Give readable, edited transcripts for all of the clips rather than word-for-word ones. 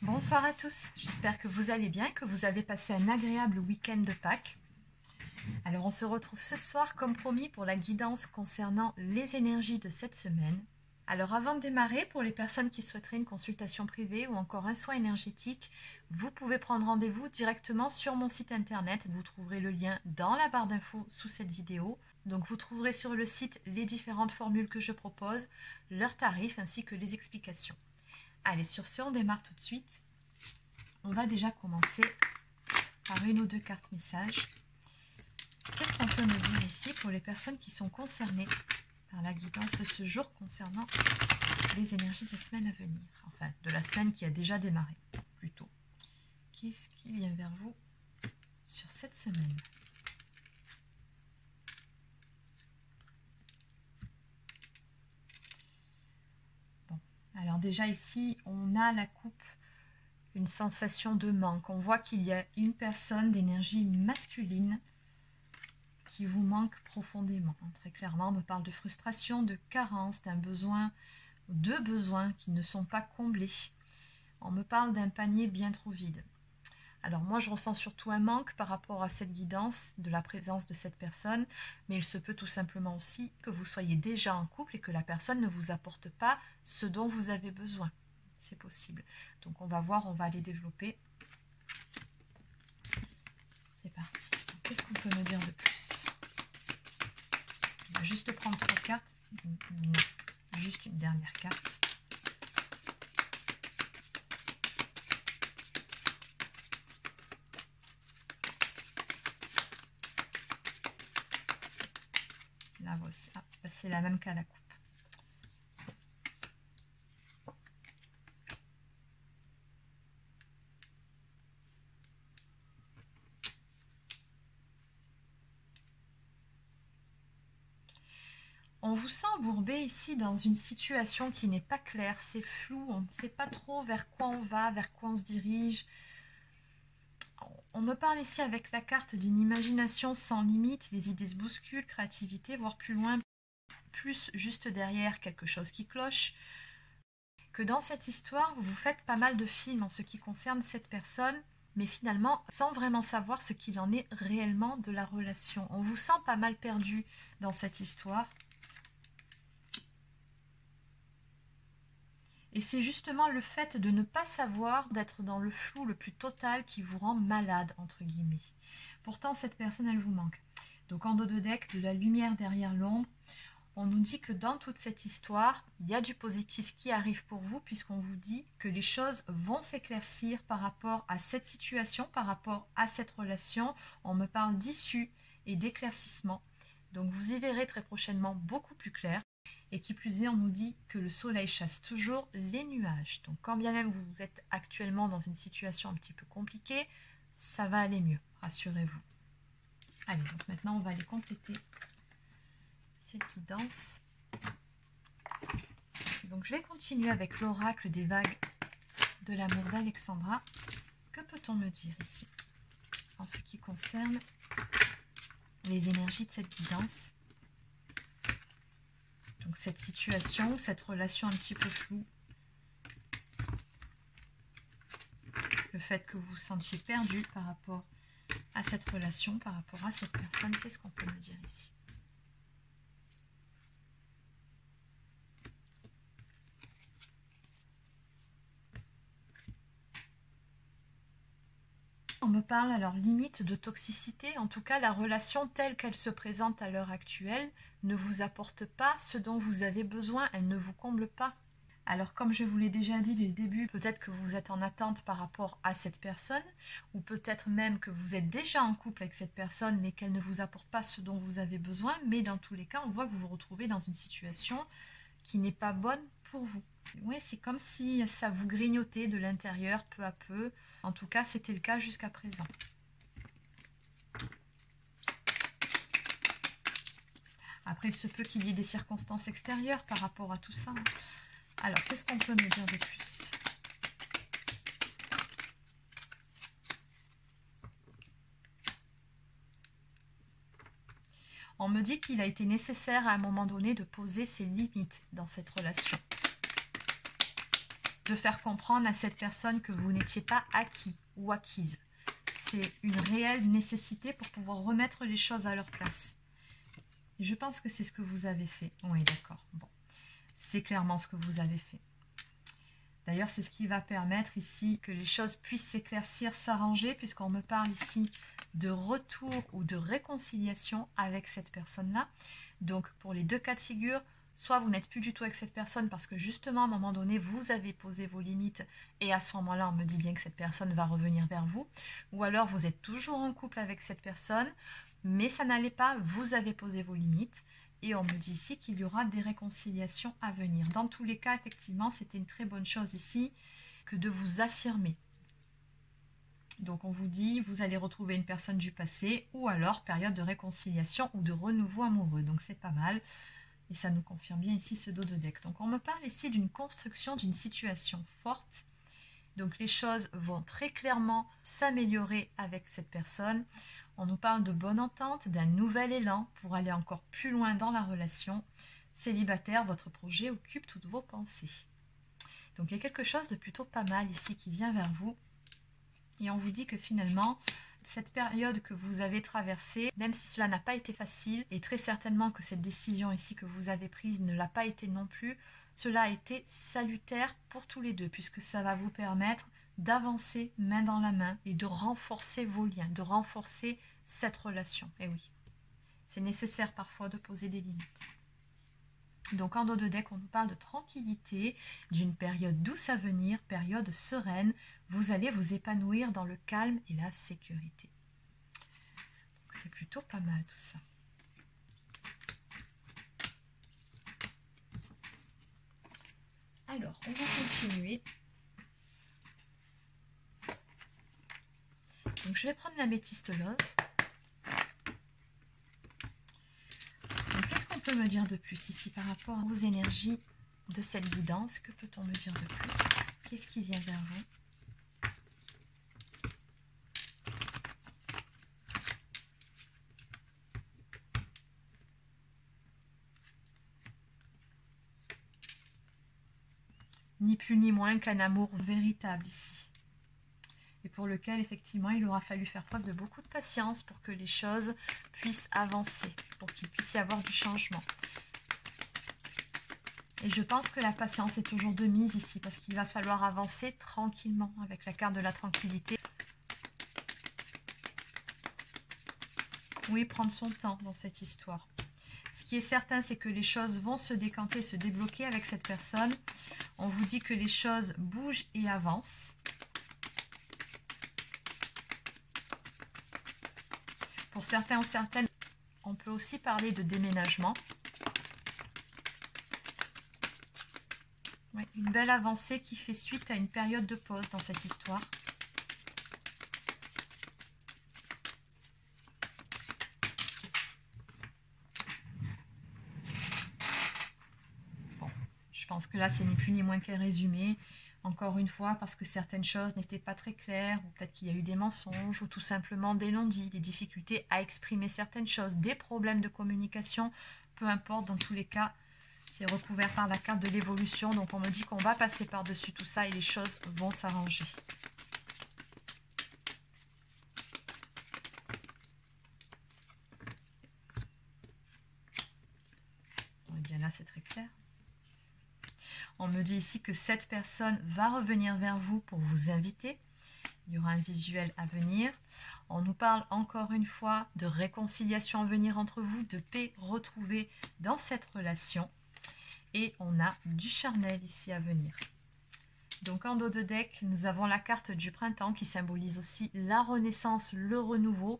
Bonsoir à tous, j'espère que vous allez bien, que vous avez passé un agréable week-end de Pâques. Alors on se retrouve ce soir comme promis pour la guidance concernant les énergies de cette semaine. Alors avant de démarrer, pour les personnes qui souhaiteraient une consultation privée ou encore un soin énergétique, vous pouvez prendre rendez-vous directement sur mon site internet. Vous trouverez le lien dans la barre d'infos sous cette vidéo. Donc vous trouverez sur le site les différentes formules que je propose, leurs tarifs ainsi que les explications. Allez, sur ce, on démarre tout de suite. On va déjà commencer par une ou deux cartes messages. Qu'est-ce qu'on peut me dire ici pour les personnes qui sont concernées par la guidance de ce jour concernant les énergies de la semaine à venir? Enfin, de la semaine qui a déjà démarré, plutôt. Qu'est-ce qui vient vers vous sur cette semaine? Alors déjà ici, on a la coupe, une sensation de manque. On voit qu'il y a une personne d'énergie masculine qui vous manque profondément. Très clairement, on me parle de frustration, de carence, d'un besoin, deux besoins qui ne sont pas comblés. On me parle d'un panier bien trop vide. Alors moi, je ressens surtout un manque par rapport à cette guidance, de la présence de cette personne, mais il se peut tout simplement aussi que vous soyez déjà en couple et que la personne ne vous apporte pas ce dont vous avez besoin. C'est possible. Donc on va voir, on va aller développer. C'est parti. Qu'est-ce qu'on peut me dire de plus? On va juste prendre 3 cartes. Juste une dernière carte. La voici. Ah, c'est la même qu'à la coupe. On vous sent embourbé ici dans une situation qui n'est pas claire, c'est flou, on ne sait pas trop vers quoi on va, vers quoi on se dirige. On me parle ici avec la carte d'une imagination sans limite, les idées se bousculent, créativité, voire plus loin, plus juste derrière quelque chose qui cloche. Que dans cette histoire, vous faites pas mal de films en ce qui concerne cette personne, mais finalement, sans vraiment savoir ce qu'il en est réellement de la relation. On vous sent pas mal perdu dans cette histoire. Et c'est justement le fait de ne pas savoir, d'être dans le flou le plus total qui vous rend malade, entre guillemets. Pourtant, cette personne, elle vous manque. Donc en dos de deck, de la lumière derrière l'ombre, on nous dit que dans toute cette histoire, il y a du positif qui arrive pour vous, puisqu'on vous dit que les choses vont s'éclaircir par rapport à cette situation, par rapport à cette relation. On me parle d'issue et d'éclaircissement. Donc vous y verrez très prochainement beaucoup plus clair. Et qui plus est, on nous dit que le soleil chasse toujours les nuages. Donc quand bien même vous êtes actuellement dans une situation un petit peu compliquée, ça va aller mieux, rassurez-vous. Allez, donc maintenant on va aller compléter cette guidance. Donc je vais continuer avec l'oracle des vagues de l'amour d'Alexandra. Que peut-on me dire ici en ce qui concerne les énergies de cette guidance? Donc cette situation, cette relation un petit peu floue, le fait que vous vous sentiez perdu par rapport à cette relation, par rapport à cette personne, qu'est-ce qu'on peut me dire ici? On me parle alors limite de toxicité, en tout cas la relation telle qu'elle se présente à l'heure actuelle ne vous apporte pas ce dont vous avez besoin, elle ne vous comble pas. Alors comme je vous l'ai déjà dit dès le début, peut-être que vous êtes en attente par rapport à cette personne, ou peut-être même que vous êtes déjà en couple avec cette personne mais qu'elle ne vous apporte pas ce dont vous avez besoin, mais dans tous les cas on voit que vous vous retrouvez dans une situation qui n'est pas bonne pour vous. Oui, c'est comme si ça vous grignotait de l'intérieur peu à peu. En tout cas, c'était le cas jusqu'à présent. Après, il se peut qu'il y ait des circonstances extérieures par rapport à tout ça. Alors, qu'est-ce qu'on peut me dire de plus? On me dit qu'il a été nécessaire à un moment donné de poser ses limites dans cette relation. de faire comprendre à cette personne que vous n'étiez pas acquis ou acquise. C'est une réelle nécessité pour pouvoir remettre les choses à leur place. Et je pense que c'est ce que vous avez fait. Oui, d'accord. Bon, c'est clairement ce que vous avez fait. D'ailleurs, c'est ce qui va permettre ici que les choses puissent s'éclaircir, s'arranger, puisqu'on me parle ici de retour ou de réconciliation avec cette personne-là. Donc, pour les deux cas de figure, soit vous n'êtes plus du tout avec cette personne parce que justement, à un moment donné, vous avez posé vos limites et à ce moment-là, on me dit bien que cette personne va revenir vers vous. Ou alors, vous êtes toujours en couple avec cette personne, mais ça n'allait pas, vous avez posé vos limites. Et on me dit ici qu'il y aura des réconciliations à venir. Dans tous les cas, effectivement, c'était une très bonne chose ici que de vous affirmer. Donc on vous dit, vous allez retrouver une personne du passé ou alors période de réconciliation ou de renouveau amoureux. Donc c'est pas mal. Et ça nous confirme bien ici ce dos de deck. Donc on me parle ici d'une construction d'une situation forte. Donc les choses vont très clairement s'améliorer avec cette personne. On nous parle de bonne entente, d'un nouvel élan pour aller encore plus loin dans la relation. Célibataire, votre projet occupe toutes vos pensées. Donc il y a quelque chose de plutôt pas mal ici qui vient vers vous. Et on vous dit que finalement, cette période que vous avez traversée, même si cela n'a pas été facile, et très certainement que cette décision ici que vous avez prise ne l'a pas été non plus, cela a été salutaire pour tous les deux, puisque ça va vous permettre d'avancer main dans la main et de renforcer vos liens, de renforcer cette relation. Et oui, c'est nécessaire parfois de poser des limites. Donc en dos de deck, on nous parle de tranquillité, d'une période douce à venir, période sereine. Vous allez vous épanouir dans le calme et la sécurité. C'est plutôt pas mal tout ça. Alors, on va continuer. Donc je vais prendre l'améthyste love. Qu'est-ce qu'on peut me dire de plus ici par rapport aux énergies de cette guidance? Que peut-on me dire de plus? Qu'est-ce qui vient vers vous? Ni plus ni moins qu'un amour véritable ici. Et pour lequel, effectivement, il aura fallu faire preuve de beaucoup de patience pour que les choses puissent avancer, pour qu'il puisse y avoir du changement. Et je pense que la patience est toujours de mise ici, parce qu'il va falloir avancer tranquillement, avec la carte de la tranquillité. Oui, prendre son temps dans cette histoire. Ce qui est certain, c'est que les choses vont se décanter, se débloquer avec cette personne. On vous dit que les choses bougent et avancent. Pour certains ou certaines, on peut aussi parler de déménagement. Ouais, une belle avancée qui fait suite à une période de pause dans cette histoire. Bon, je pense que là, c'est ni plus ni moins qu'un résumé. Encore une fois, parce que certaines choses n'étaient pas très claires, ou peut-être qu'il y a eu des mensonges, ou tout simplement des non-dits, des difficultés à exprimer certaines choses, des problèmes de communication, peu importe, dans tous les cas, c'est recouvert par la carte de l'évolution. Donc on me dit qu'on va passer par-dessus tout ça et les choses vont s'arranger. Bon, et bien là, c'est très clair. On me dit ici que cette personne va revenir vers vous pour vous inviter. Il y aura un visuel à venir. On nous parle encore une fois de réconciliation à venir entre vous, de paix retrouvée dans cette relation. Et on a du charnel ici à venir. Donc en dos de deck, nous avons la carte du printemps qui symbolise aussi la renaissance, le renouveau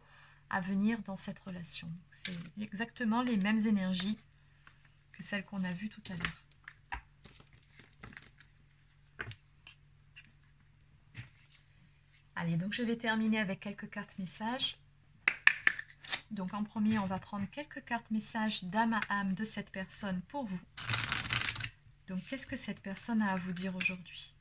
à venir dans cette relation. C'est exactement les mêmes énergies que celles qu'on a vues tout à l'heure. Allez, donc je vais terminer avec quelques cartes messages. Donc en premier, on va prendre quelques cartes messages d'âme à âme de cette personne pour vous. Donc qu'est-ce que cette personne a à vous dire aujourd'hui?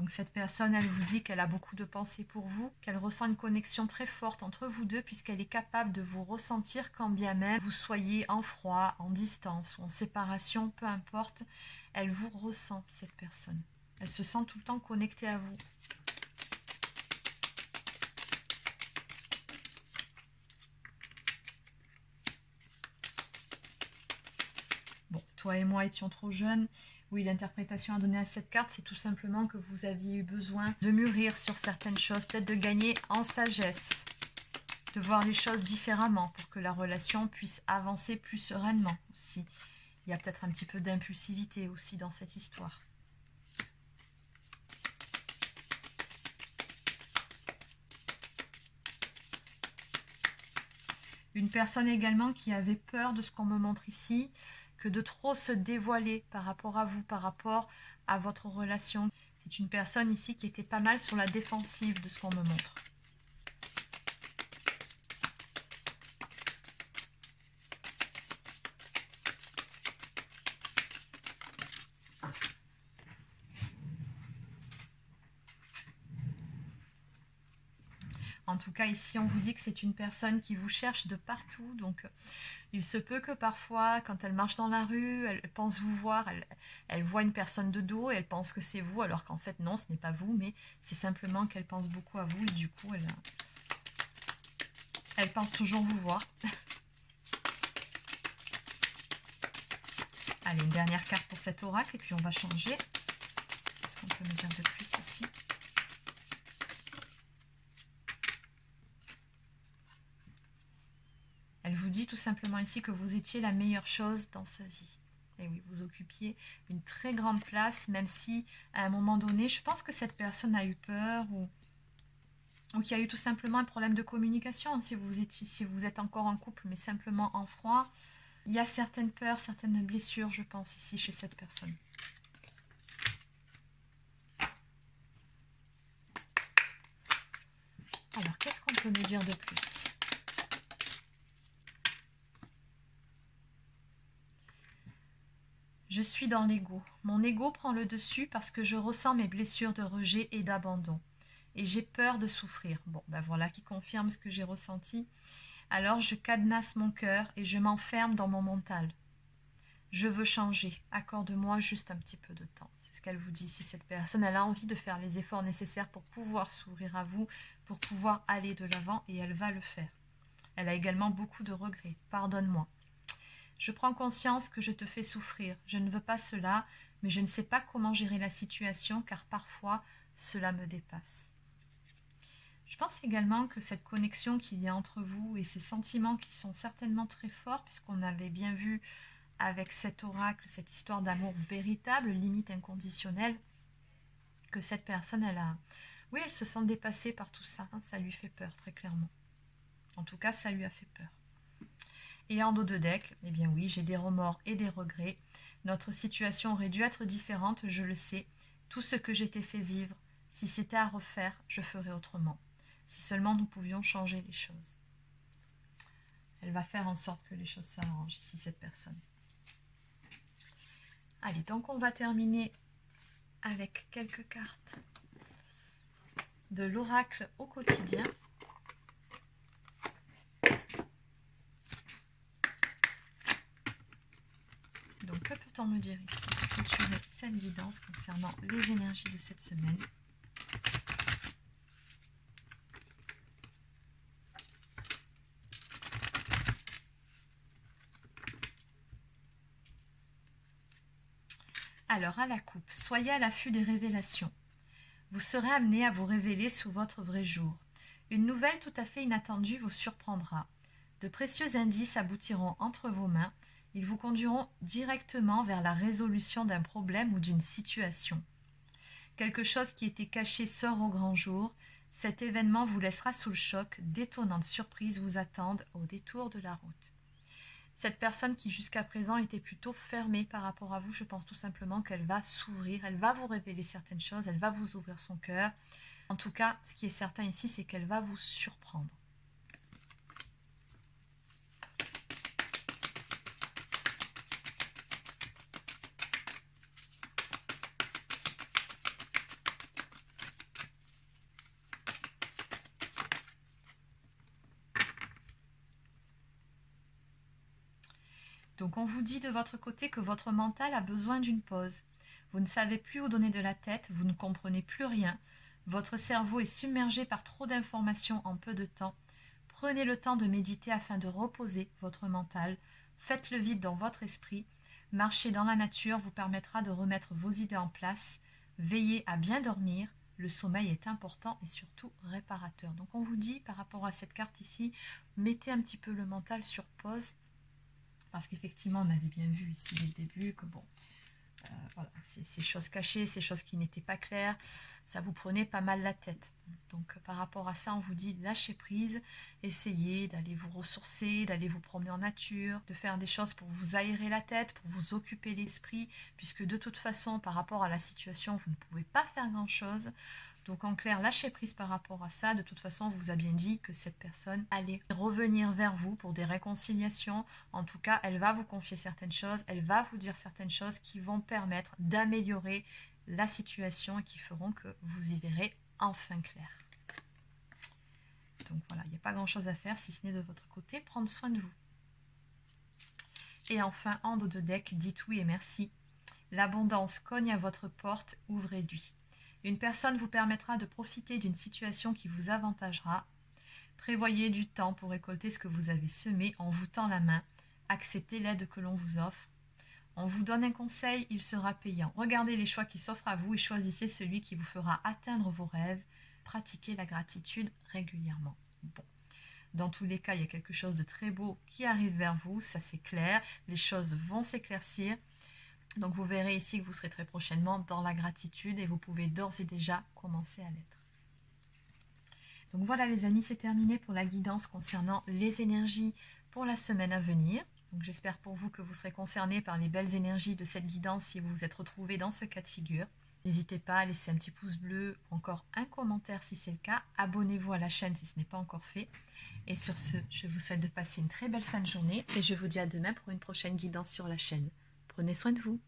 Donc cette personne, elle vous dit qu'elle a beaucoup de pensées pour vous, qu'elle ressent une connexion très forte entre vous deux puisqu'elle est capable de vous ressentir quand bien même vous soyez en froid, en distance ou en séparation, peu importe. Elle vous ressent, cette personne. Elle se sent tout le temps connectée à vous. Bon, toi et moi étions trop jeunes. Oui, l'interprétation à donner à cette carte, c'est tout simplement que vous aviez eu besoin de mûrir sur certaines choses, peut-être de gagner en sagesse, de voir les choses différemment pour que la relation puisse avancer plus sereinement aussi. Il y a peut-être un petit peu d'impulsivité aussi dans cette histoire. Une personne également qui avait peur de ce qu'on me montre ici, que de trop se dévoiler par rapport à vous, par rapport à votre relation. C'est une personne ici qui était pas mal sur la défensive de ce qu'on me montre. En tout cas, ici, on vous dit que c'est une personne qui vous cherche de partout. Donc, il se peut que parfois, quand elle marche dans la rue, elle pense vous voir, elle voit une personne de dos et elle pense que c'est vous, alors qu'en fait, non, ce n'est pas vous, mais c'est simplement qu'elle pense beaucoup à vous et du coup, elle pense toujours vous voir. Allez, une dernière carte pour cet oracle et puis on va changer. Qu'est-ce qu'on peut me dire de plus ici ? Elle vous dit tout simplement ici que vous étiez la meilleure chose dans sa vie. Et oui, vous occupiez une très grande place, même si à un moment donné, je pense que cette personne a eu peur ou qu'il y a eu tout simplement un problème de communication. Si vous êtes encore en couple, mais simplement en froid, il y a certaines peurs, certaines blessures, je pense, ici chez cette personne. Alors, qu'est-ce qu'on peut me dire de plus ? Je suis dans l'ego. Mon ego prend le dessus parce que je ressens mes blessures de rejet et d'abandon. Et j'ai peur de souffrir. Bon, ben voilà qui confirme ce que j'ai ressenti. Alors je cadenasse mon cœur et je m'enferme dans mon mental. Je veux changer. Accorde-moi juste un petit peu de temps. C'est ce qu'elle vous dit. Si cette personne, elle a envie de faire les efforts nécessaires pour pouvoir s'ouvrir à vous, pour pouvoir aller de l'avant, et elle va le faire. Elle a également beaucoup de regrets. Pardonne-moi. Je prends conscience que je te fais souffrir. Je ne veux pas cela, mais je ne sais pas comment gérer la situation car parfois cela me dépasse. Je pense également que cette connexion qu'il y a entre vous et ces sentiments qui sont certainement très forts, puisqu'on avait bien vu avec cet oracle, cette histoire d'amour véritable, limite inconditionnelle, que cette personne, oui, elle se sent dépassée par tout ça. Ça lui fait peur, très clairement. En tout cas, ça lui a fait peur. Et en dos de deck, eh bien oui, j'ai des remords et des regrets. Notre situation aurait dû être différente, je le sais. Tout ce que j'ai fait vivre, si c'était à refaire, je ferais autrement. Si seulement nous pouvions changer les choses. Elle va faire en sorte que les choses s'arrangent ici, cette personne. Allez, donc on va terminer avec quelques cartes de l'oracle au quotidien. Donc, que peut-on me dire ici pour clôturer cette guidance concernant les énergies de cette semaine? Alors, à la coupe, soyez à l'affût des révélations. Vous serez amené à vous révéler sous votre vrai jour. Une nouvelle tout à fait inattendue vous surprendra. De précieux indices aboutiront entre vos mains. Ils vous conduiront directement vers la résolution d'un problème ou d'une situation. Quelque chose qui était caché sort au grand jour. Cet événement vous laissera sous le choc. D'étonnantes surprises vous attendent au détour de la route. Cette personne qui jusqu'à présent était plutôt fermée par rapport à vous, je pense tout simplement qu'elle va s'ouvrir, elle va vous révéler certaines choses, elle va vous ouvrir son cœur. En tout cas, ce qui est certain ici, c'est qu'elle va vous surprendre. Donc on vous dit de votre côté que votre mental a besoin d'une pause. Vous ne savez plus où donner de la tête, vous ne comprenez plus rien. Votre cerveau est submergé par trop d'informations en peu de temps. Prenez le temps de méditer afin de reposer votre mental. Faites le vide dans votre esprit. Marcher dans la nature vous permettra de remettre vos idées en place. Veillez à bien dormir. Le sommeil est important et surtout réparateur. Donc on vous dit par rapport à cette carte ici, mettez un petit peu le mental sur pause. Parce qu'effectivement, on avait bien vu ici dès le début que bon, voilà, ces choses cachées, ces choses qui n'étaient pas claires, ça vous prenait pas mal la tête. Donc par rapport à ça, on vous dit lâchez prise, essayez d'aller vous ressourcer, d'aller vous promener en nature, de faire des choses pour vous aérer la tête, pour vous occuper l'esprit, puisque de toute façon, par rapport à la situation, vous ne pouvez pas faire grand-chose. Donc en clair, lâchez prise par rapport à ça. De toute façon, on vous a bien dit que cette personne allait revenir vers vous pour des réconciliations. En tout cas, elle va vous confier certaines choses, elle va vous dire certaines choses qui vont permettre d'améliorer la situation et qui feront que vous y verrez enfin clair. Donc voilà, il n'y a pas grand-chose à faire si ce n'est de votre côté, prendre soin de vous. Et enfin, en dos de deck, dites oui et merci. L'abondance cogne à votre porte, ouvrez-lui. Une personne vous permettra de profiter d'une situation qui vous avantagera. Prévoyez du temps pour récolter ce que vous avez semé en vous tend la main. Acceptez l'aide que l'on vous offre. On vous donne un conseil, il sera payant. Regardez les choix qui s'offrent à vous et choisissez celui qui vous fera atteindre vos rêves. Pratiquez la gratitude régulièrement. Bon. Dans tous les cas, il y a quelque chose de très beau qui arrive vers vous, ça c'est clair. Les choses vont s'éclaircir. Donc vous verrez ici que vous serez très prochainement dans la gratitude et vous pouvez d'ores et déjà commencer à l'être. Donc voilà les amis, c'est terminé pour la guidance concernant les énergies pour la semaine à venir. Donc j'espère pour vous que vous serez concernés par les belles énergies de cette guidance si vous vous êtes retrouvés dans ce cas de figure. N'hésitez pas à laisser un petit pouce bleu, encore un commentaire si c'est le cas. Abonnez-vous à la chaîne si ce n'est pas encore fait. Et sur ce, je vous souhaite de passer une très belle fin de journée et je vous dis à demain pour une prochaine guidance sur la chaîne. Prenez soin de vous.